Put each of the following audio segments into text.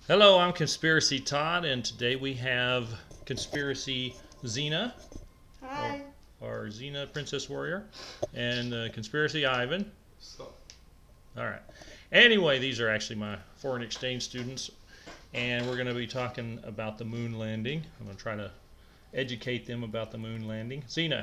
Hello, I'm Conspiracy Todd, and today we have Conspiracy Zina, or, Hi. or Zina Princess Warrior, and Conspiracy Ivan. So, All right. Anyway, these are actually my foreign exchange students, and we're going to be talking about the moon landing. I'm going to try to educate them about the moon landing. Zina,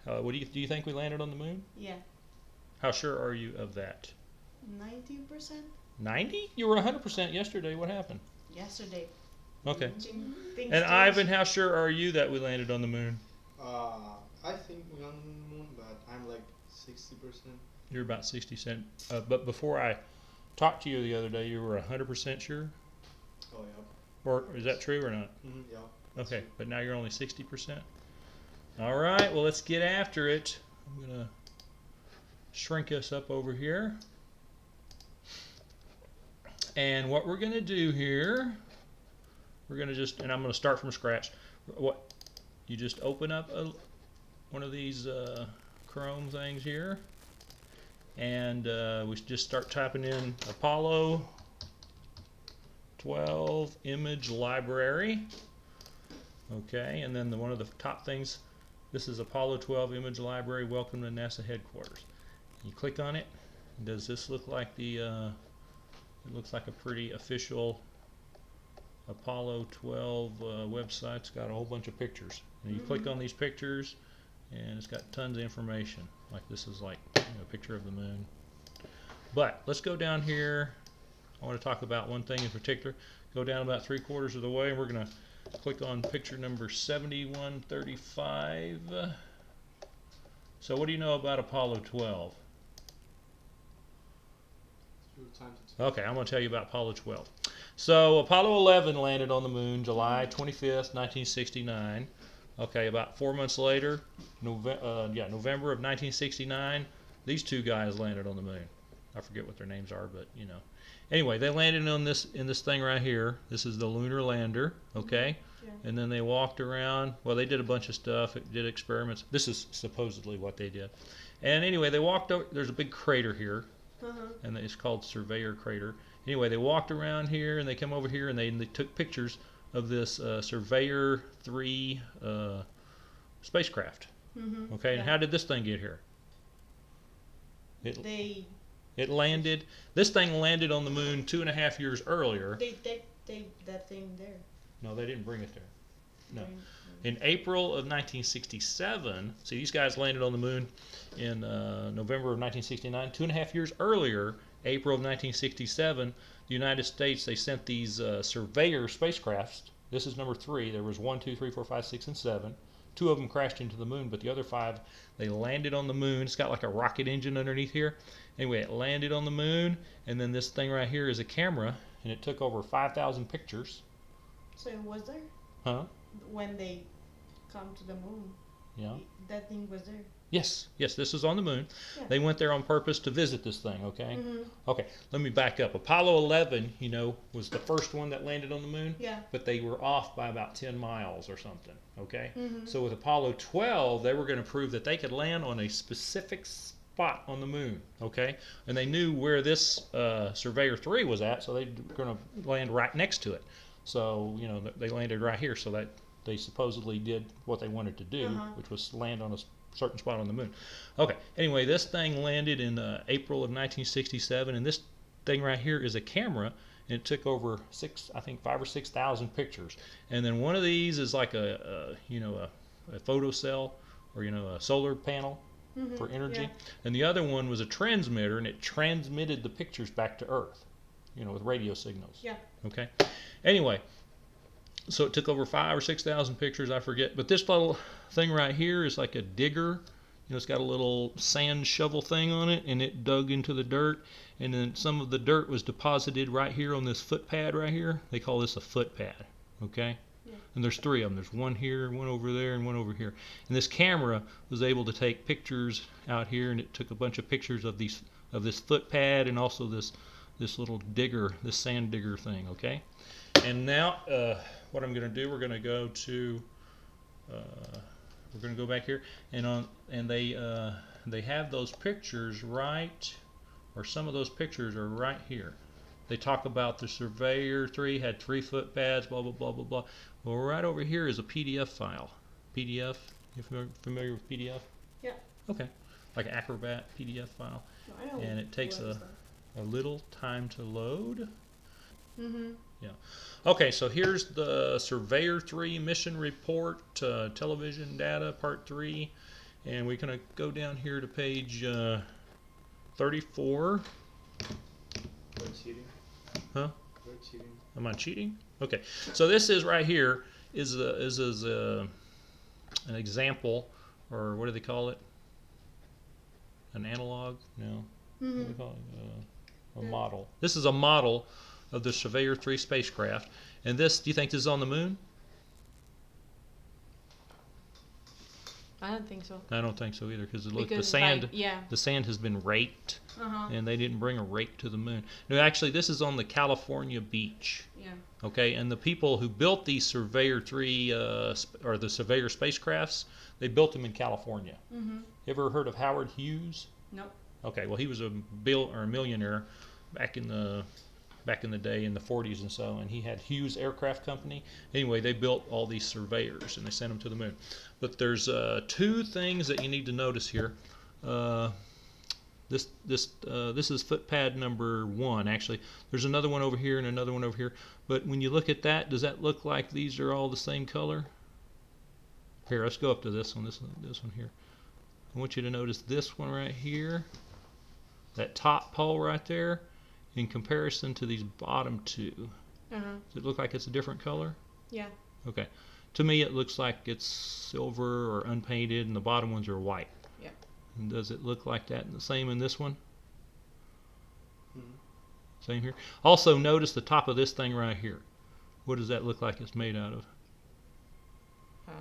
what do you think we landed on the moon? Yeah. How sure are you of that? 90% 90? You were 100% yesterday. What happened? yesterday. Okay. Things And changed. Ivan, how sure are you that we landed on the moon? I think we on the moon, but I'm like 60%. You're about 60 cent. But before I talked to you the other day, you were 100% sure? Oh, yeah. Or is that true or not? Yeah. Okay, but now you're only 60%? All right, well, let's get after it. I'm going to shrink us up over here. And what we're going to do here, we're going to just, and I'm going to start from scratch. What you just open up one of these Chrome things here, and we just start typing in Apollo 12 image library. Okay, and then one of the top things, this is Apollo 12 image library. Welcome to NASA headquarters. You click on it. Does this look like it looks like a pretty official Apollo 12 website. It's got a whole bunch of pictures. And you click on these pictures, and it's got tons of information. Like this is like a picture of the moon. But let's go down here. I want to talk about one thing in particular. Go down about 3/4 of the way, and we're going to click on picture number 7135. So what do you know about Apollo 12? It's your time to tell. Okay, I'm going to tell you about Apollo 12. So Apollo 11 landed on the moon July 25th, 1969. Okay, about 4 months later, November of 1969, these two guys landed on the moon. I forget what their names are, but you know. Anyway, they landed on this in this thing right here. This is the lunar lander, okay? Yeah. And then they walked around. Well, they did a bunch of stuff. Did experiments. This is supposedly what they did. And anyway, they walked over. There's a big crater here, and it's called Surveyor Crater. Anyway, they walked around here, and they come over here, and they took pictures of this Surveyor 3 spacecraft. Okay, and Yeah. how did this thing get here? It They it landed. This thing landed on the moon 2.5 years earlier. they that thing there. No, they didn't bring it there. No. Bring- In April of 1967, see, these guys landed on the moon in November of 1969. 2.5 years earlier, April of 1967, the United States, they sent these Surveyor spacecrafts. This is number 3. There was 1, 2, 3, 4, 5, 6, and 7. 2 of them crashed into the moon, but the other 5, they landed on the moon. It's got like a rocket engine underneath here. Anyway, it landed on the moon, and then this thing right here is a camera, and it took over 5,000 pictures. So it was there Huh? when they come to the moon. Yeah. That thing was there. Yes, this is on the moon. Yeah. They went there on purpose to visit this thing, okay? Mhm. Okay, let me back up. Apollo 11, was the first one that landed on the moon, Yeah. but they were off by about 10 miles or something, okay? Mhm. So with Apollo 12, they were going to prove that they could land on a specific spot on the moon, okay? And they knew where this Surveyor 3 was at, so they were going to land right next to it. So, they landed right here, so that they supposedly did what they wanted to do, which was land on a certain spot on the moon. Okay, anyway, this thing landed in April of 1967, and this thing right here is a camera, and it took over 5 or 6,000 pictures. And then one of these is like a photo cell, or a solar panel for energy, Yeah. and the other one was a transmitter, and it transmitted the pictures back to Earth, with radio signals. Yeah. Okay. Anyway, so it took over 5 or 6,000 pictures, I forget. But this little thing right here is like a digger. It's got a little sand shovel thing on it, and it dug into the dirt. And then some of the dirt was deposited right here on this foot pad right here. They call this a foot pad, okay? Yeah. And there's 3 of them. There's one here, one over there, and one over here. And this camera was able to take pictures out here, and it took a bunch of pictures of this foot pad and also this little digger, this sand digger thing, okay? And now, what I'm going to do, we're going to go to, we're going to go back here, and they have those pictures right, or some of those pictures are right here. They talk about the Surveyor 3 had 3-foot pads, blah, blah, blah, blah, blah. Well, right over here is a PDF file. PDF, you familiar with PDF? Yeah. Okay, like an Acrobat PDF file. No, I know. And it takes what is a little time to load. that? Mm-hmm. Okay, so here's the Surveyor 3 mission report, television data, part 3. And we're going to go down here to page 34. We're cheating. Huh? We're cheating. Am I cheating? Okay, so this is right here is an example, or what do they call it? An analog? No. What do they call it? A model. This is a model of the Surveyor 3 spacecraft. And this, do you think this is on the moon? I don't think so. I don't think so either, because look, the Because, sand, like, yeah. the sand has been raked, Uh-huh. and they didn't bring a rake to the moon. No, actually, this is on the California beach. Yeah. Okay, and the people who built these Surveyor 3 or the Surveyor spacecrafts, they built them in California. Mm-hmm. You ever heard of Howard Hughes? Nope. Okay, well, he was a millionaire back in the day in the 40s and so, and he had Hughes Aircraft Company. Anyway, they built all these surveyors and they sent them to the moon. But there's 2 things that you need to notice here. This is footpad number 1. Actually, there's another one over here and another one over here. But when you look at that, does that look like these are all the same color? Here, let's go up to this one. This one here. I want you to notice this one right here. That top pole right there, in comparison to these bottom 2. Uh-huh. Does it look like it's a different color? Yeah. Okay. To me, it looks like it's silver or unpainted, and the bottom ones are white. Yeah. And does it look like that? The same in this one? Mm-hmm. Same here. Also, notice the top of this thing right here. What does that look like it's made out of? I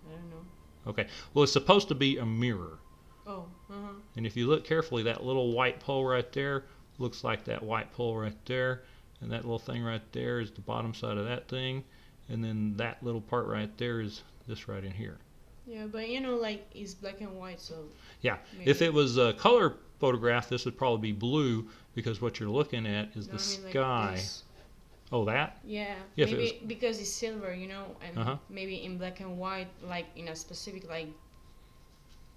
don't know. Okay. Well, it's supposed to be a mirror. Oh. Uh-huh. And if you look carefully, that little white pole right there looks like that white pole right there. And that little thing right there is the bottom side of that thing. And then that little part right there is this right in here. Yeah, but you know, like, it's black and white, so... Yeah, maybe. if it was a color photograph, this would probably be blue, because what you're looking at is No, the I mean, like sky. this. Oh, that? Yeah, Yeah, if it maybe because it's silver, you know, and Uh-huh. maybe in black and white, like, in a specific, like,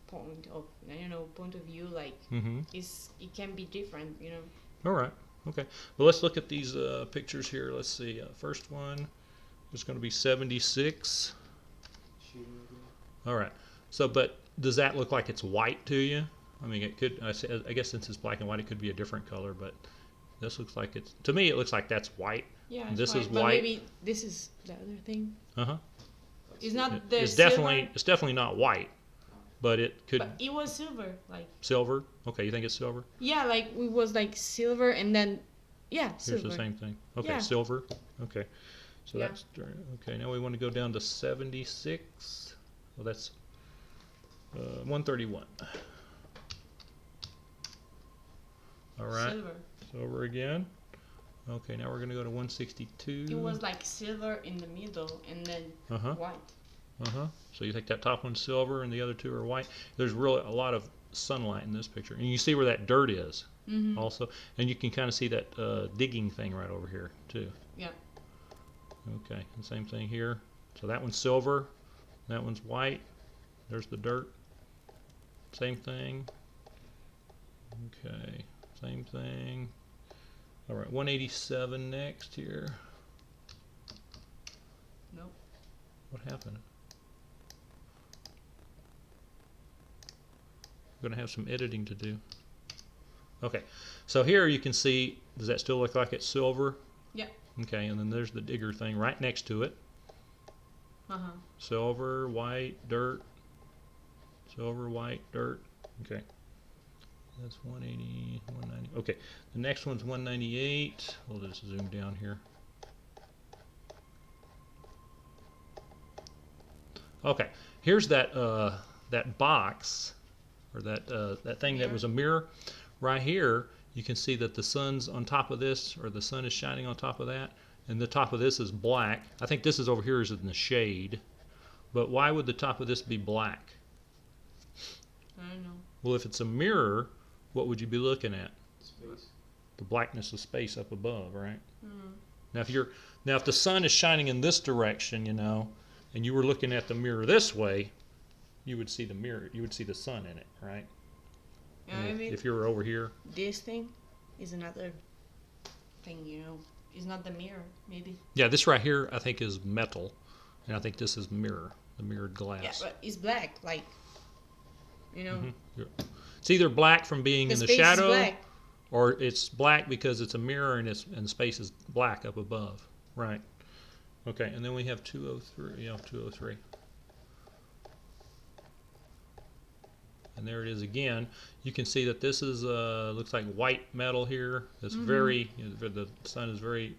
point of view, like, Mm-hmm. it can be different, you know. All right. Okay. Well, let's look at these pictures here. Let's see. First one is going to be 76. Cheating again. All right. So, but does that look like it's white to you? I mean, it could. I guess since it's black and white, it could be a different color. But this looks like it's. To me, it looks like that's white. Yeah, And it's this is white, but white. maybe this is the other thing. Uh huh. It's not the It's silver, definitely not white, but it could but it was silver, like, silver. Okay, you think it's silver? yeah, like, it was, like, silver, and then, yeah, Here's silver. the same thing. Okay, Yeah. silver. Okay, so Yeah. that's okay. Now we want to go down to 76. Well, that's 131. All right, Silver. silver again. Okay, now we're going to go to 162. It was, like, silver in the middle, and then Uh-huh. white. Uh-huh. So you think that top one's silver and the other 2 are white? There's really a lot of sunlight in this picture. And you see where that dirt is Mm-hmm. also. And you can kind of see that digging thing right over here too. Yeah. Okay, and same thing here. So that one's silver, that one's white. There's the dirt. Same thing. Okay, same thing. All right, 187 next here. Nope. What happened? I'm going to have some editing to do. Okay, so here you can see, does that still look like it's silver? Yeah. Okay, and then there's the digger thing right next to it. Uh-huh. Silver, white, dirt. Silver, white, dirt. Okay. That's 180, 190. Okay, the next one's 198. We'll just zoom down here. Okay, here's that that box, or that thing that was a mirror. Right here, you can see that the sun's on top of this, or the sun is shining on top of that, and the top of this is black. I think this is over here is in the shade, but why would the top of this be black? I don't know. Well, if it's a mirror, what would you be looking at? Space. the blackness of space up above, right? Mm. Now if the sun is shining in this direction, you know, and you were looking at the mirror this way, you would see the mirror, you would see the sun in it, right? Yeah, And maybe if you were over here, this thing is another thing, you know. It's not the mirror, maybe. yeah, this right here I think is metal, and I think this is mirror, the mirrored glass. Yeah, but it's black, like, you know. Mhm. It's either black from being The in the space is shadow, black. or it's black because it's a mirror and space is black up above. Right. Okay, and then we have 203. Yeah, 203. And there it is again. You can see that this is looks like white metal here. It's very, the sun is very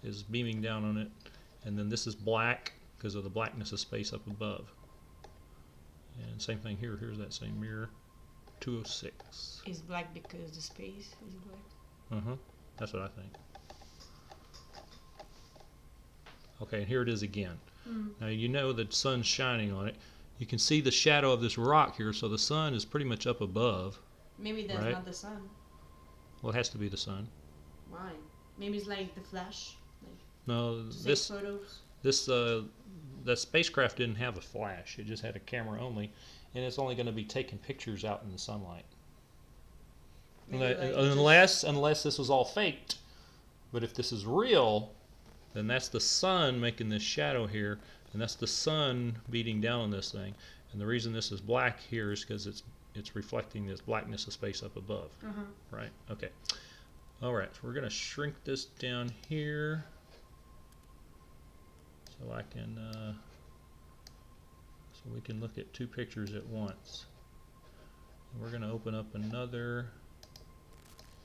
is beaming down on it, and then this is black because of the blackness of space up above. And same thing here. Here's that same mirror. 206. It's black because the space is black. That's what I think. Okay, and here it is again. Now you know the sun's shining on it. You can see the shadow of this rock here, so the sun is pretty much up above. Maybe that's Right. not the sun. Well, it has to be the sun. Why? Maybe it's like the flash, like No, to take this photos. that spacecraft didn't have a flash. It just had a camera only, and it's only going to be taking pictures out in the sunlight. Maybe like Unless this was all faked. But if this is real, then that's the sun making this shadow here, and that's the sun beating down on this thing. And the reason this is black here is because it's reflecting this blackness of space up above. Right? Okay. All right. So we're going to shrink this down here so I can so we can look at two pictures at once. And we're going to open up another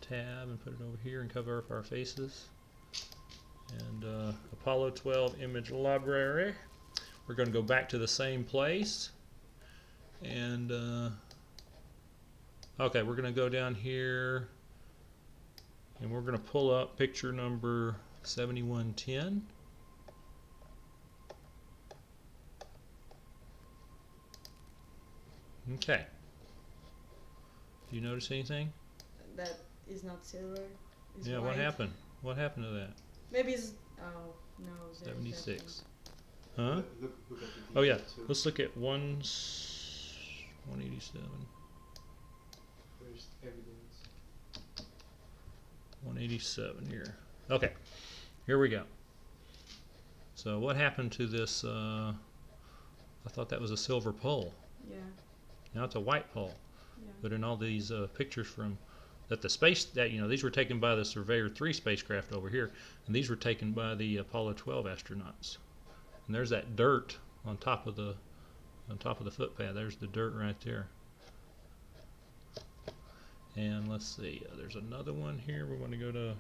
tab and put it over here and cover up our faces. And Apollo 12 image library. We're going to go back to the same place. And okay, we're going to go down here and we're going to pull up picture number 7110. Okay. Do you notice anything? That is not silver. It's Yeah, white. what happened? What happened to that? Maybe it's no. 76. Huh? Look at the Oh yeah. detail too. Let's look at 187. There's evidence. 187 here. Okay. Here we go. So what happened to this? I thought that was a silver pole. Yeah. Now it's a white pole. Yeah. But in all these pictures from these were taken by the Surveyor 3 spacecraft over here, and these were taken by the Apollo 12 astronauts. And there's that dirt on top of the footpad. There's the dirt right there. And let's see, there's another one here. We're going to go to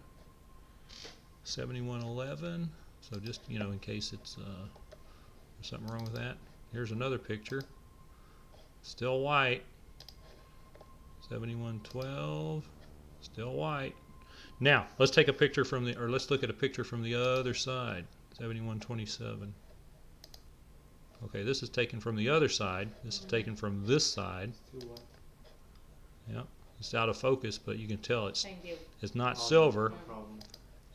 7111. So just in case it's there's something wrong with that. Here's another picture. Still white. 7112. Still white. Now let's take a picture let's look at a picture from the other side. 7127. Okay, this is taken from the other side. This is taken from this side. Still what? Yeah, it's out of focus, but you can tell it's Thank you. not Oh, silver. no problem.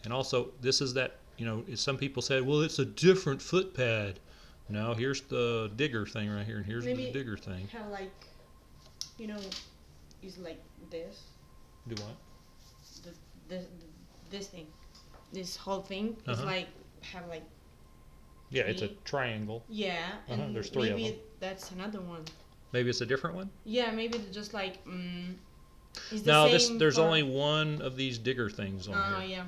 And also, this is that some people said, well, it's a different footpad. No, here's the digger thing right here, and here's Maybe the digger thing. Have like, it's like this. Do what? This thing, this whole thing is like have like Yeah, it's a three. triangle. Yeah, and There's three of maybe them. that's another one. Maybe it's a different one. Yeah, maybe it's just like it's the No, same there's for- only one of these digger things on Oh here. yeah.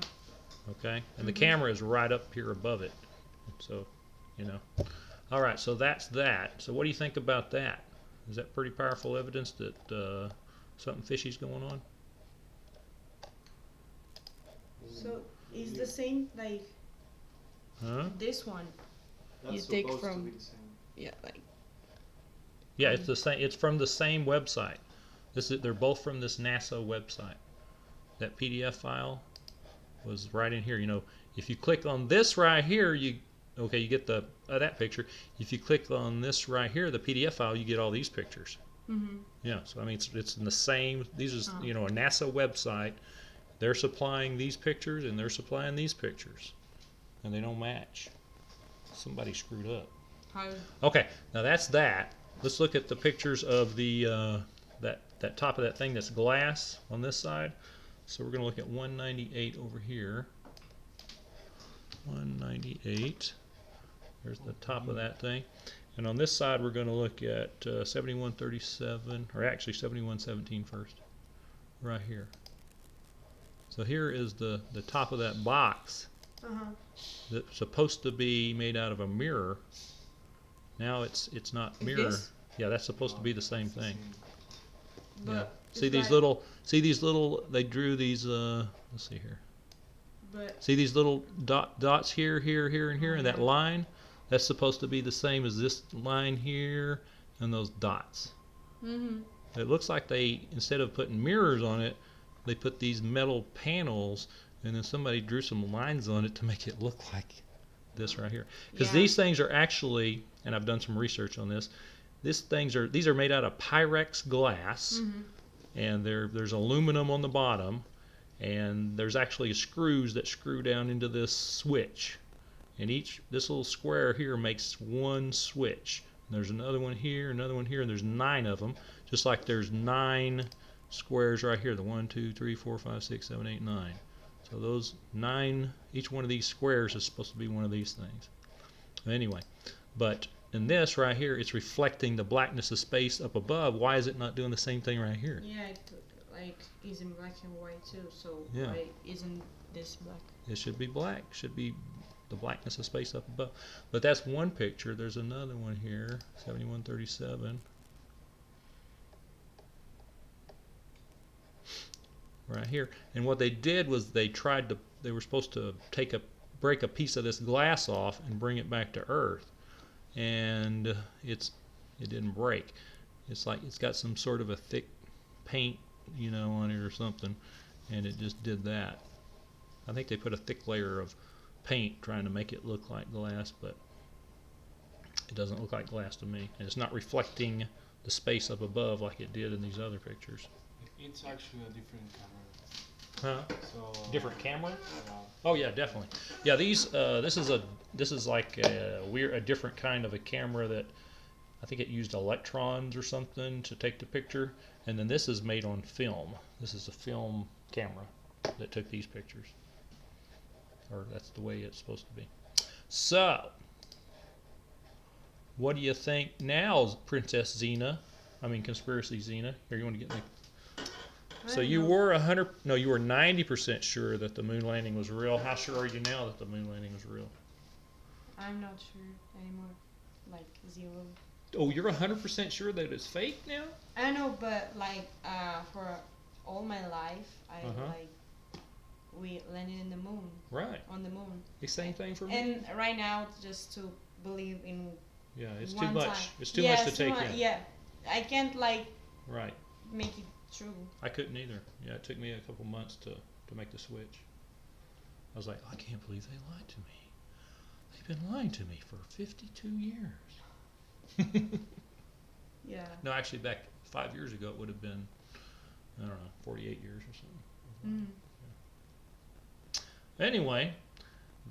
Okay, and the camera is right up here above it. So, All right, so that's that. So what do you think about that? Is that pretty powerful evidence that something fishy's going on? So it's the same like Huh? this one. That's You take supposed to from- be the same. Yeah, like Yeah, it's the same. It's from the same website. They're both from this NASA website. That PDF file was right in here. If you click on this right here, you get the that picture. If you click on this right here, the PDF file, you get all these pictures. Yeah, so I mean it's in the same. These are a NASA website. they're supplying these pictures and they're supplying these pictures, and they don't match. Somebody screwed up. How? Okay, now that's that. Let's look at the pictures of the that top of that thing that's glass on this side. So we're going to look at 198 over here. 198. There's the top of that thing. And on this side we're going to look at 7137, or actually 7117 first. Right here. So here is the top of that box that's supposed to be made out of a mirror. Now it's not mirror. This? Yeah, that's supposed to be the same thing. But Yeah. it's See these like- little they drew these let's see here. But See these little dots here, here, here, and here, and that Yeah. line? That's supposed to be the same as this line here and those dots. It looks like they, instead of putting mirrors on it, they put these metal panels, and then somebody drew some lines on it to make it look like this right here. Because Yeah. these things are actually, and I've done some research on this, these are made out of Pyrex glass, and there's aluminum on the bottom, and there's actually screws that screw down into this switch. And this little square here makes one switch. And there's another one here, and there's 9 of them. Just like there's 9 squares right here. The 1, 2, 3, 4, 5, 6, 7, 8, 9. So those 9, each one of these squares is supposed to be one of these things. Anyway, but in this right here, it's reflecting the blackness of space up above. Why is it not doing the same thing right here? yeah, it like is in black and white too. So Yeah. why isn't this black? It should be black. Should be the blackness of space up above. But that's one picture. There's another one here, 7137. Right here. And what they did was they were supposed to break a piece of this glass off and bring it back to Earth. And it didn't break. It's like it's got some sort of a thick paint, on it or something, and it just did that. I think they put a thick layer of paint trying to make it look like glass, but it doesn't look like glass to me, and it's not reflecting the space up above like it did in these other pictures. It's actually a different camera. Huh? So Different camera? yeah. Oh yeah, definitely. Yeah, this is like a different kind of a camera that I think it used electrons or something to take the picture, and then this is made on film. This is a film camera that took these pictures, or that's the way it's supposed to be. So, what do you think now, Princess Zina? I mean, Conspiracy Zina. Here, you want to get me? So you were 90% sure that the moon landing was real. How sure are you now that the moon landing was real? I'm not sure anymore. Like 0. Oh, you're 100% sure that it's fake now? I know, but like for all my life, Uh-huh. we landed in the moon, Right. on the moon, The same thing for me? and right now just to believe in Yeah, it's too one much. time. It's too Yeah, much to it's too take much, in. Yeah, I can't like Right. make it true. I couldn't either. Yeah, it took me a couple months to make the switch. I was like, I can't believe they lied to me. They've been lying to me for 52 years. Yeah. No, actually, back 5 years ago, it would have been, I don't know, 48 years or something. Anyway,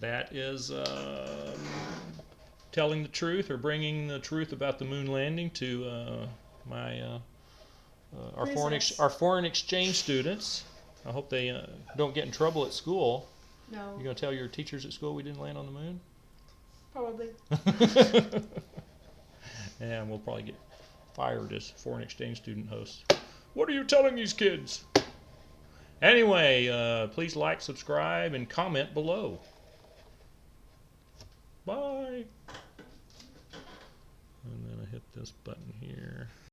that is telling the truth, or bringing the truth about the moon landing to our foreign exchange students. I hope they don't get in trouble at school. No, You gonna tell your teachers at school we didn't land on the moon? probably. And we'll probably get fired as foreign exchange student hosts. What are you telling these kids? Anyway, please like, subscribe, and comment below. Bye. And then I hit this button here.